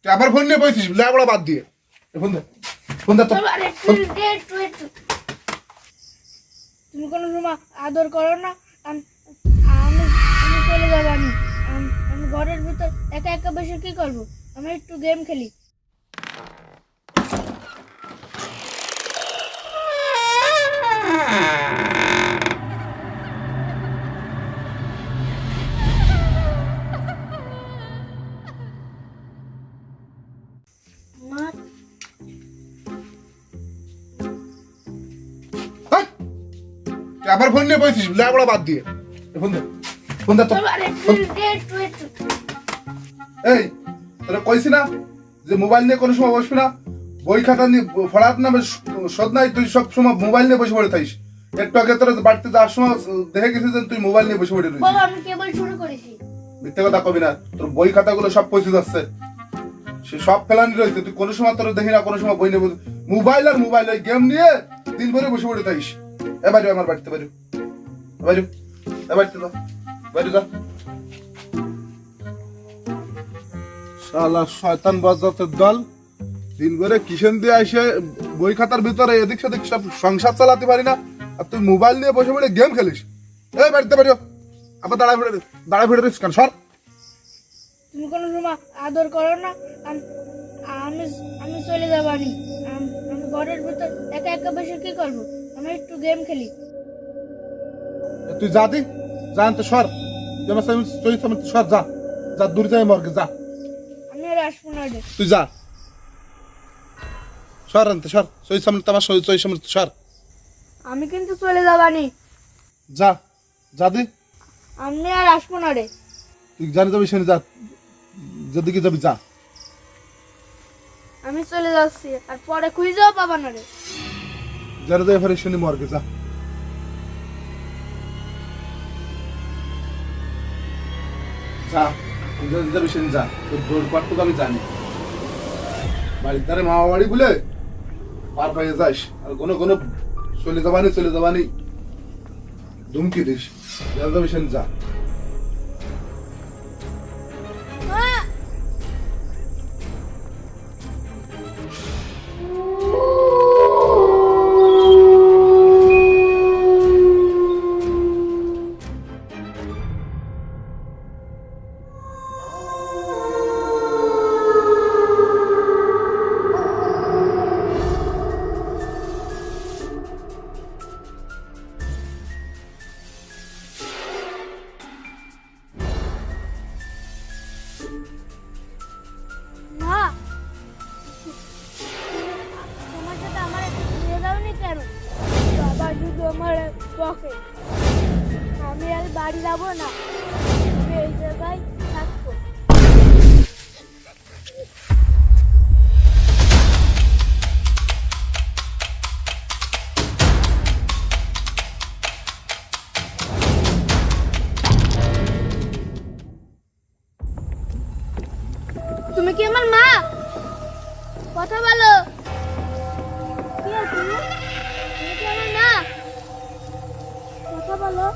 তুই আবার ফোন নিয়ে বসিস লেবড়া বাদ দিয়ে ফোন দে ফোন দে তো তুমি কোনো সময় আদর করো না। আমি আমি আমি চলে যাবো। আমি ঘরের ভিতর একা একা বসে কি করবো? আমি একটু গেম খেলি। মা তুই আবার ফোন নিয়ে বসিস লেবড়া বাদ দিয়ে ফোন দে ফোন দে তো এই তোরা কইছি না যে মোবাইল নিয়ে কোনো সময় বসবি না, বই খাতা নিয়ে পড়ার নামে শোধ নাই, তুই সব সময় মোবাইল নিয়ে বসে পড়ে থাকিস। একটু আগে তোরা বাড়িতে যাওয়ার সময় দেখে গেছিস যে তুই মোবাইল নিয়ে বসে পড়ে রইছিস। বাবা আমি কেবল শুরু করেছি। মিথ্যে কথা কবি না, তোর বই খাতাগুলো সব পয়সা যাচ্ছে, সে সব ফেলানি রয়েছে। তুই কোনো সময় তোর দেখি না কোনো সময় বই নিয়ে মোবাইল আর মোবাইল ওই গেম নিয়ে দিন ভরে বসে পড়ে থাকিস। এবারে আমার বাড়িতে বাড়ি বাড়ি বাড়িতে যা বাড়ি যা। শালা শয়তান বাজাতের দল দিন ভরে কিষেন দিয়ে আসে বই খাতার ভিতরে এদিক সেদিক সব সংসার চালাতে পারি না, আর তুই মোবাইল নিয়ে বসে পড়ে গেম খেলিস। এই বাড়িতে বাড়িও আবার দাঁড়ায় ফিরে দিস কেন? সর। তুমি কোনো সময় আদর করো না। আমি আমি চলে যাবো। আমি ঘরের ভিতর একা একা বসে কি করবো? আমি একটু গেম খেলি। তুই যা দি জান তো সর, সর যা যা দূর যাই মর্গে যা। আমি আর আসবো না রে। তুই যা সর আনতে সর, সই সামনে তোমার সই সামনে সর। আমি কিন্তু চলে যাবানি। যা যা দি, আমি আর আসবো না রে। তুই জানি যাবি সেখানে যা, যেদিকে যাবি যা। আমি চলে যাচ্ছি, আর পরে খুঁজেও পাবা না রে। জানি যাই ফেরে শুনি মর্গে যা। যা যাবি সেখানে যা, তোর দৌড় পাটটুকু আমি জানি। বাড়ির ধারে মামা বাড়ি বলে পার পাইয়ে যাস, আর কোনো কোনো চলে যাবানি ধুমকি দিস। জানি যাবি সেখানে যা। মা! মা! তোমার সাথে আমার একটু ঘুরে যাওনি কেন? বাবা শুধু আমার বকে। আমি আর বাড়ি যাবো না, আমি এই জায়গায় থাকবো। তুমি কি আমার মা? কথা বলো। কি আছে তুমি? তুমি কি আমার মা? কথা বলো।